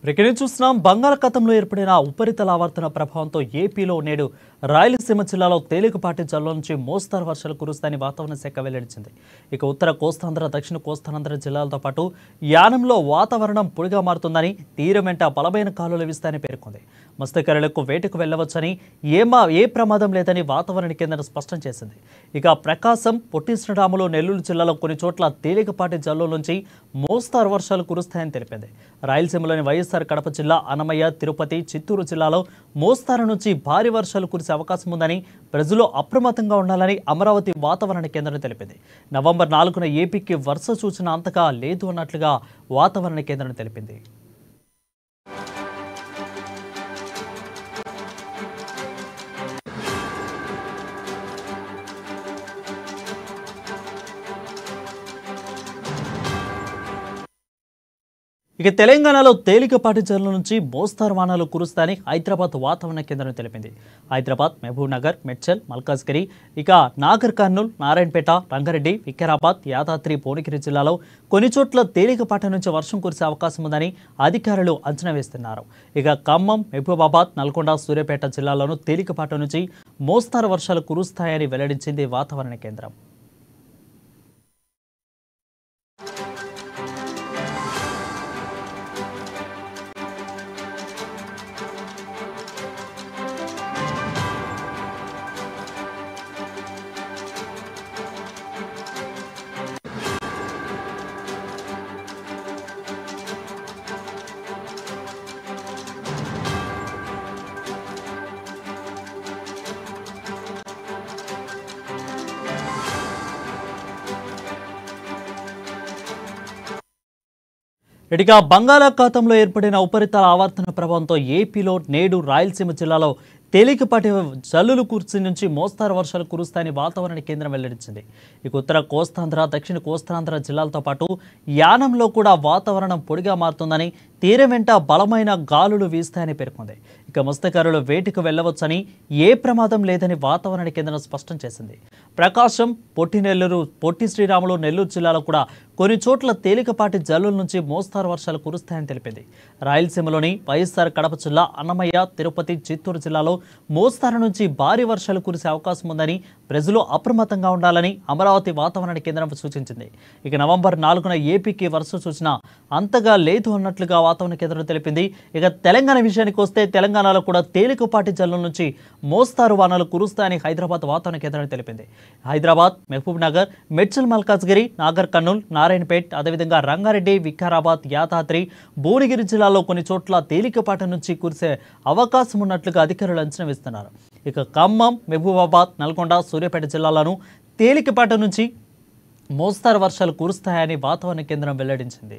Breaking చూస్తున్నాం. బంగాళాఖాతంలో ఏర్పడిన ఉపరితల ఆవర్తన ప్రభావంతో ఏపీలో నేడు రాయలసీమ జిల్లాలో తేలికపాటి జల్లుల నుంచి మోస్తరు వర్షాలు కురుస్తాయని వాతావరణ శాఖ వెల్లడించింది. ఇక ఉత్తర కోస్తాంధ్ర, దక్షిణ కోస్తాంధ్ర జిల్లాలతో పాటు యానంలో వాతావరణం పొడిగా మారుతుందని, తీరం వెంట బలమైన గాలులు వీస్తాయని పేర్కొంది. మత్స్యకారులకు వేటకు వెళ్లవచ్చని, ఏ ప్రమాదం లేదని వాతావరణ కేంద్రం స్పష్టం చేసింది. ఇక ప్రకాశం, పొట్టి శ్రీరాములు, నెల్లూరు జిల్లాలో కొన్ని చోట్ల తేలికపాటి జల్లుల నుంచి మోస్తరు వర్షాలు కురుస్తాయని తెలిపింది. రాయలసీమలోని వైఎస్ఆర్ కడప జిల్లా, అన్నమయ్య, తిరుపతి, చిత్తూరు జిల్లాలో మోస్తరు నుంచి భారీ వర్షాలు కురిసే అవకాశం ఉందని, ప్రజలు అప్రమత్తంగా ఉండాలని అమరావతి వాతావరణ కేంద్రం తెలిపింది. నవంబర్ 4న ఏపీకి వర్ష సూచన అంతగా లేదు అన్నట్లుగా వాతావరణ కేంద్రం తెలిపింది. ఇక తెలంగాణలో తేలికపాటి జల్లుల నుంచి మోస్తరు వానలు కురుస్తాయని హైదరాబాద్ వాతావరణ కేంద్రం తెలిపింది. హైదరాబాద్, మహబూబ్ నగర్, మేడ్చల్, మల్కాజ్గిరి, ఇక నాగర్ కర్నూల్, నారాయణపేట, రంగారెడ్డి, వికారాబాద్, యాదాద్రి, భువనగిరి జిల్లాలో కొన్ని చోట్ల తేలికపాటి నుంచి వర్షం కురిసే అవకాశం ఉందని అధికారులు అంచనా వేస్తున్నారు. ఇక ఖమ్మం, మహబూబాబాద్, నల్గొండ, సూర్యాపేట జిల్లాల్లోనూ తేలికపాటి నుంచి మోస్తరు వర్షాలు కురుస్తాయని వెల్లడించింది వాతావరణ కేంద్రం. ఇక బంగాళాఖాతంలో ఏర్పడిన ఉపరితల ఆవర్తన ప్రభావంతో ఏపీలో నేడు రాయలసీమ జిల్లాలో తేలికపాటి జల్లులు కురిసి నుంచి మోస్తరు వర్షాలు కురుస్తాయని వాతావరణ కేంద్రం వెల్లడించింది. ఇక ఉత్తర కోస్తాంధ్ర, దక్షిణ కోస్తాంధ్ర జిల్లాలతో పాటు యానంలో కూడా వాతావరణం పొడిగా మారుతుందని, తీరం వెంట బలమైన గాలులు వీస్తాయని పేర్కొంది. ఇక మత్స్యకారులు వేటకు వెళ్లవచ్చని, ఏ ప్రమాదం లేదని వాతావరణ కేంద్రం స్పష్టం చేసింది. ప్రకాశం, పొట్టి శ్రీరాములు, నెల్లూరు జిల్లాలో కూడా కొన్ని చోట్ల తేలికపాటి జల్లుల నుంచి మోస్తరు వర్షాలు కురుస్తాయని తెలిపింది. రాయలసీమలోని వైఎస్ఆర్ కడప జిల్లా, అన్నమయ్య, తిరుపతి, చిత్తూరు జిల్లాలో మోస్తరు నుంచి భారీ వర్షాలు కురిసే అవకాశం ఉందని, ప్రజలు అప్రమత్తంగా ఉండాలని అమరావతి వాతావరణ కేంద్రం సూచించింది. ఇక నవంబర్ 4న ఏపీకి వర్ష సూచన అంతగా లేదు అన్నట్లుగా వాతావరణ కేంద్రం తెలిపింది. ఇక తెలంగాణ విషయానికి వస్తే తెలంగాణలో కూడా తేలికపాటి జల్లుల నుంచి మోస్తరు వానలు కురుస్తాయని హైదరాబాద్ వాతావరణ కేంద్రం తెలిపింది. హైదరాబాద్, మహబూబ్ నగర్, మేడ్చల్, మల్కాజ్గిరి, నాగర్ కర్నూల్, నారాయణపేట్, అదేవిధంగా రంగారెడ్డి, వికారాబాద్, యాదాద్రి, భువనగిరి జిల్లాలో కొన్ని చోట్ల తేలికపాటి నుంచి కురిసే అవకాశం ఉన్నట్లుగా అధికారులు అంచనా వేస్తున్నారు. ఇక ఖమ్మం, మహబూబాబాద్, నల్గొండ, సూర్యాపేట జిల్లాలను తేలికపాటి నుంచి మోస్తరు వర్షాలు కురుస్తాయని వాతావరణ కేంద్రం వెల్లడించింది.